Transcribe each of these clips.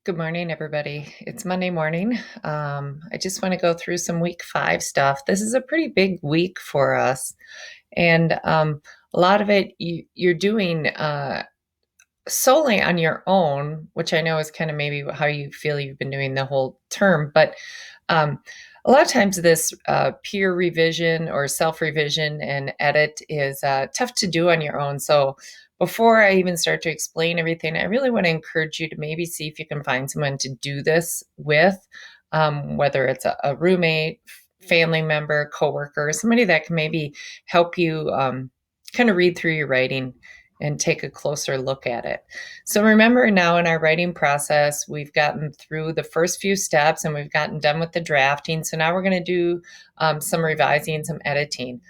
Good morning, everybody. It's Monday morning. I just want to go through some week 5 stuff. This is a pretty big week for us, and a lot of it you're doing solely on your own, which I know is kind of maybe how you feel you've been doing the whole term. But um, a lot of times, this peer revision or self revision and edit is tough to do on your own. So, before I even start to explain everything, I really want to encourage you to maybe see if you can find someone to do this with, whether it's a roommate, family member, coworker, somebody that can maybe help you kind of read through your writing and take a closer look at it. So remember, now in our writing process, we've gotten through the first few steps and we've gotten done with the drafting. So now we're going to do some revising, some editing.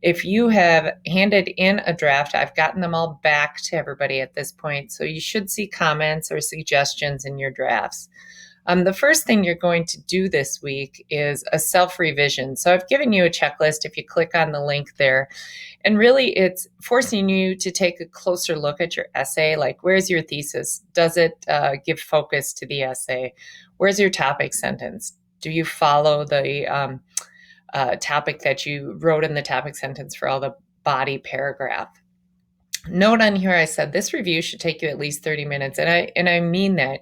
If you have handed in a draft, I've gotten them all back to everybody at this point. So you should see comments or suggestions in your drafts. The first thing you're going to do this week is a self revision. So I've given you a checklist if you click on the link there. And really, it's forcing you to take a closer look at your essay. Like, where's your thesis? Does it give focus to the essay? Where's your topic sentence? Do you follow the topic that you wrote in the topic sentence for all the body paragraph? Note on here, I said this review should take you at least 30 minutes. And I mean that.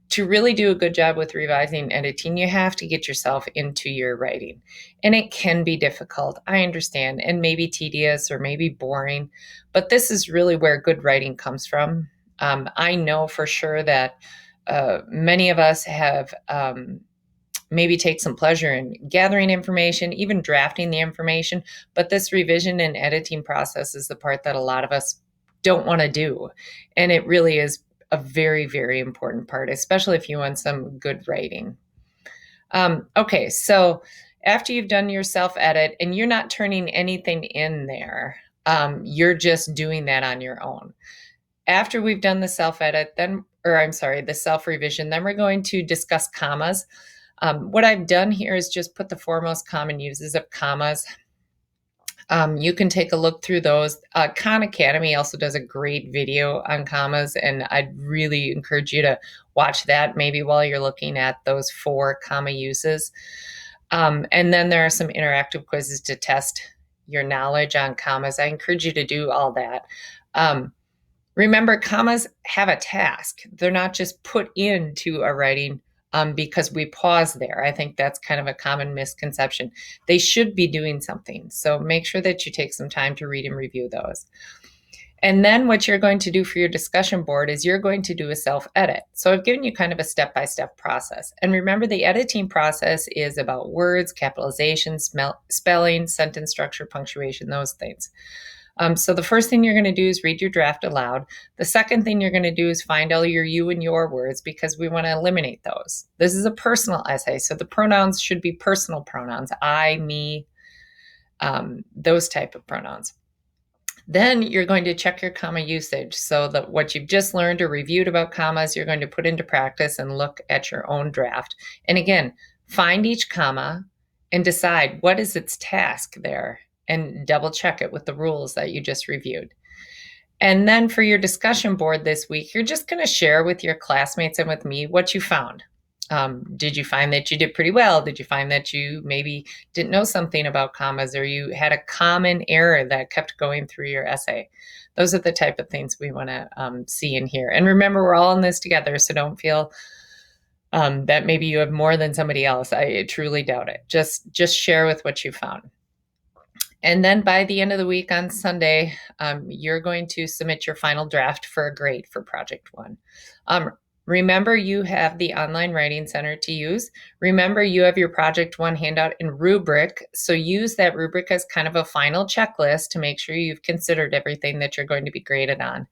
To really do a good job with revising and editing, you have to get yourself into your writing. And it can be difficult, I understand, and maybe tedious or maybe boring, but this is really where good writing comes from. I know for sure that many of us have maybe take some pleasure in gathering information, even drafting the information, but this revision and editing process is the part that a lot of us don't want to do. And it really is a very, very important part, especially if you want some good writing. Okay, so after you've done your self edit and you're not turning anything in there, you're just doing that on your own. After we've done the self edit, the self revision, then we're going to discuss commas. What I've done here is just put the foremost common uses of commas. You can take a look through those. Khan Academy also does a great video on commas, and I'd really encourage you to watch that maybe while you're looking at those 4 comma uses. And then there are some interactive quizzes to test your knowledge on commas. I encourage you to do all that. Remember, commas have a task. They're not just put into a writing because we pause there. I think that's kind of a common misconception. They should be doing something. So make sure that you take some time to read and review those. And then what you're going to do for your discussion board is you're going to do a self edit. So I've given you kind of a step by step process. And remember, the editing process is about words, capitalization, spelling, sentence structure, punctuation, those things. So the first thing you're going to do is read your draft aloud. The second thing you're going to do is find all your you and your words because we want to eliminate those. This is a personal essay, so the pronouns should be personal pronouns, I, me, those type of pronouns. Then you're going to check your comma usage so that what you've just learned or reviewed about commas, you're going to put into practice and look at your own draft. And again, find each comma and decide what is its task there and double check it with the rules that you just reviewed. And then for your discussion board this week, you're just going to share with your classmates and with me what you found. Did you find that you did pretty well? Did you find that you maybe didn't know something about commas, or you had a common error that kept going through your essay? Those are the type of things we want to see in here. And remember, we're all in this together, so don't feel that maybe you have more than somebody else. I truly doubt it. Just share with what you found. And then by the end of the week on Sunday, you're going to submit your final draft for a grade for Project 1. Remember, you have the Online Writing Center to use. Remember, you have your Project 1 handout and rubric. So use that rubric as kind of a final checklist to make sure you've considered everything that you're going to be graded on.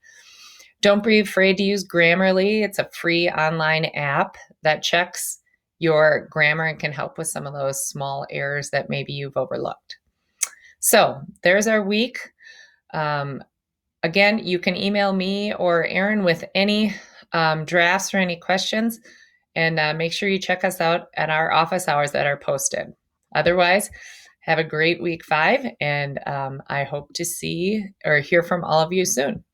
Don't be afraid to use Grammarly. It's a free online app that checks your grammar and can help with some of those small errors that maybe you've overlooked. So there's our week. Again, you can email me or Erin with any drafts or any questions, and make sure you check us out at our office hours that are posted. Otherwise, have a great week 5, and I hope to see or hear from all of you soon.